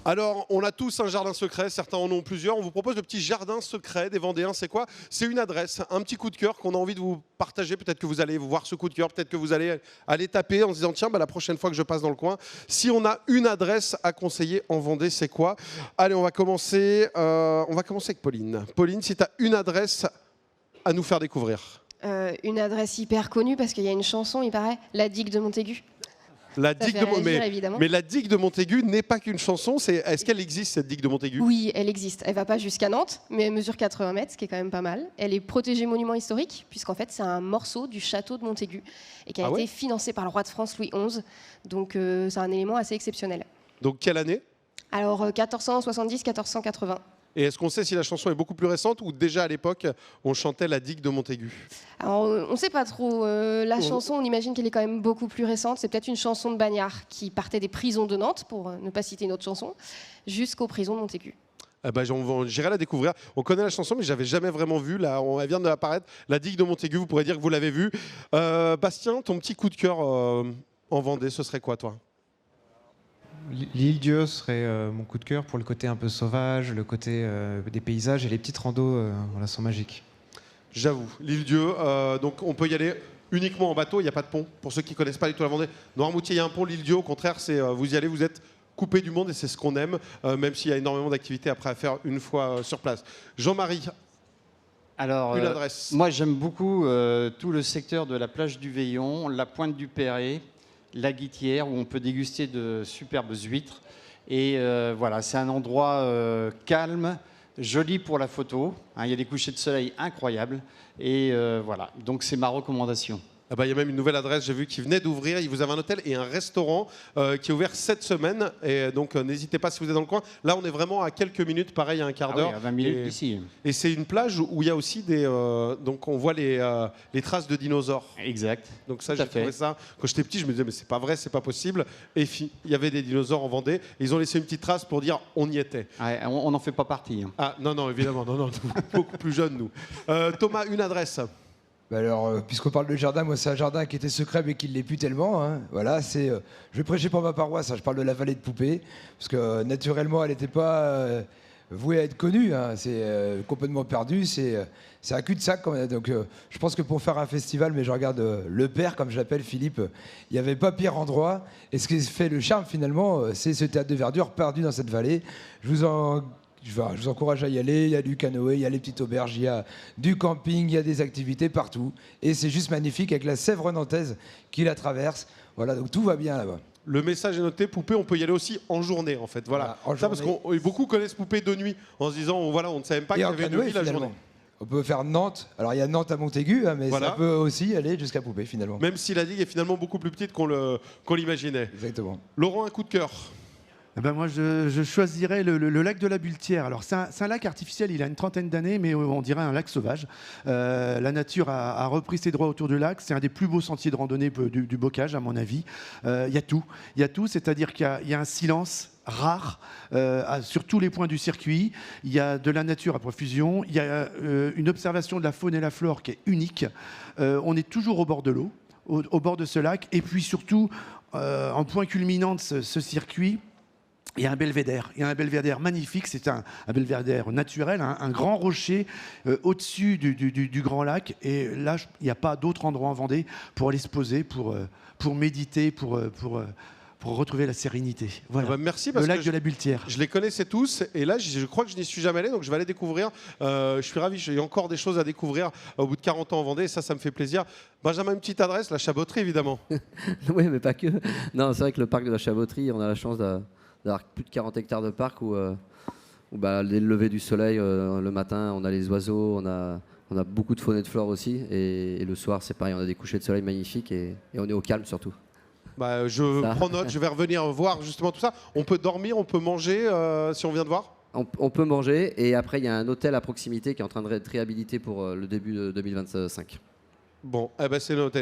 Alors, on a tous un jardin secret, certains en ont plusieurs. On vous propose le petit jardin secret des Vendéens. C'est quoi? C'est une adresse, un petit coup de cœur qu'on a envie de vous partager. Peut-être que vous allez voir ce coup de cœur, peut-être que vous allez aller taper en se disant tiens, la prochaine fois que je passe dans le coin, si on a une adresse à conseiller en Vendée, c'est quoi? Allez, on va commencer avec Pauline. Pauline, si tu as une adresse à nous faire découvrir. Une adresse hyper connue parce qu'il y a une chanson, il paraît, La Digue de Montaigu. La digue fait réagir, évidemment. mais la digue de Montaigu n'est pas qu'une chanson. Est-ce qu'elle existe, cette digue de Montaigu? Oui, elle existe. Elle va pas jusqu'à Nantes, mais elle mesure 80 mètres, ce qui est quand même pas mal. Elle est protégée monument historique, puisqu'en fait, c'est un morceau du château de Montaigu et qui a été financé par le roi de France Louis XI. Donc, c'est un élément assez exceptionnel. Donc, quelle année? Alors, 1470-1480. Et est-ce qu'on sait si la chanson est beaucoup plus récente ou déjà à l'époque, on chantait la digue de Montaigu? Alors, on ne sait pas trop. La chanson, on imagine qu'elle est quand même beaucoup plus récente. C'est peut-être une chanson de Bagnard qui partait des prisons de Nantes, pour ne pas citer une autre chanson, jusqu'aux prisons de Montaigu. J'irai la découvrir. On connaît la chanson, mais je n'avais jamais vraiment vu. Là, elle vient d'apparaître. La digue de Montaigu, vous pourrez dire que vous l'avez vue. Bastien, ton petit coup de cœur en Vendée, ce serait quoi, toi? L'île-Dieu serait mon coup de cœur pour le côté un peu sauvage, le côté des paysages et les petites randos voilà, sont magiques. J'avoue, l'Île-Dieu, donc on peut y aller uniquement en bateau, il n'y a pas de pont. Pour ceux qui ne connaissent pas du tout la Vendée, Noirmoutier, il y a un pont, l'Île-Dieu, au contraire, vous y allez, vous êtes coupé du monde et c'est ce qu'on aime, même s'il y a énormément d'activités après à faire une fois sur place. Jean-Marie, alors, une adresse. moi j'aime beaucoup tout le secteur de la plage du Veillon, la Pointe du Perret, la Guitière, où on peut déguster de superbes huîtres. Et voilà, c'est un endroit calme, joli pour la photo. Hein, il y a des couchers de soleil incroyables. Et voilà, donc c'est ma recommandation. Il y a même une nouvelle adresse, j'ai vu, qui venait d'ouvrir. Vous avez un hôtel et un restaurant qui est ouvert cette semaine. Et donc, n'hésitez pas si vous êtes dans le coin. Là, on est vraiment à quelques minutes, pareil, à un quart d'heure. Oui, à 20 minutes d'ici. Et c'est une plage où il y a aussi donc, on voit les traces de dinosaures. Exact. Donc ça, j'ai trouvé ça. Quand j'étais petit, je me disais, mais c'est pas vrai, c'est pas possible. Et il y avait des dinosaures en Vendée. Et ils ont laissé une petite trace pour dire, on y était. Ouais, on n'en fait pas partie. Hein. Ah, non, évidemment. Non, beaucoup plus jeunes, nous. Thomas, une adresse. Alors, puisqu'on parle de jardin, moi c'est un jardin qui était secret mais qui ne l'est plus tellement. Hein. Voilà, je vais prêcher pour ma paroisse, hein. Je parle de la vallée de Poupée, parce que naturellement elle n'était pas vouée à être connue. Hein. C'est complètement perdu, c'est un cul-de-sac. Donc je pense que pour faire un festival, mais je regarde le père, comme je l'appelle, Philippe, il n'y avait pas pire endroit. Et ce qui fait le charme finalement, c'est ce théâtre de verdure perdu dans cette vallée. Je vous encourage à y aller, il y a du canoë, il y a les petites auberges, il y a du camping, il y a des activités partout. Et c'est juste magnifique avec la Sèvre nantaise qui la traverse. Voilà, donc tout va bien là-bas. Le message est noté, Poupée, on peut y aller aussi en journée en fait. Voilà, ça, parce que beaucoup connaissent Poupée de nuit en se disant, voilà, on ne savait même pas qu'il y avait de nuit la journée. On peut faire Nantes, alors il y a Nantes à Montaigu, hein, mais ça peut aussi aller jusqu'à Poupée finalement. Même si la digue est finalement beaucoup plus petite qu'on l'imaginait. Exactement. Laurent, un coup de cœur. Moi, je choisirais le lac de la Bultière. Alors, c'est un lac artificiel, il a une trentaine d'années, mais on dirait un lac sauvage. La nature a repris ses droits autour du lac. C'est un des plus beaux sentiers de randonnée du Bocage, à mon avis. Il y a tout, c'est-à-dire qu'il y a un silence rare sur tous les points du circuit. Il y a de la nature à profusion. Il y a une observation de la faune et la flore qui est unique. On est toujours au bord de l'eau, au bord de ce lac. Et puis surtout, en point culminant de ce circuit, il y a un belvédère magnifique, c'est un belvédère naturel, un grand rocher au-dessus du grand lac. Et là, il n'y a pas d'autre endroit en Vendée pour aller se poser, pour méditer, pour retrouver la sérénité. Voilà. Merci, parce le lac que de la Bultière. Je les connaissais tous et là je crois que je n'y suis jamais allé, donc je vais aller découvrir. Je suis ravi, j'ai encore des choses à découvrir au bout de 40 ans en Vendée et ça me fait plaisir. Benjamin, une petite adresse, la Chaboterie évidemment. Oui, mais pas que. Non, c'est vrai que le parc de la Chaboterie, on a la chance d'avoir plus de 40 hectares de parc où dès le lever du soleil le matin, on a les oiseaux, on a beaucoup de faune et de flore aussi, et le soir c'est pareil, on a des couchers de soleil magnifiques et on est au calme surtout. Je prends note, je vais revenir voir justement tout ça. On peut dormir, on peut manger si on vient de voir. On peut manger, et après il y a un hôtel à proximité qui est en train de être réhabilité pour le début de 2025. Bon, c'est noté.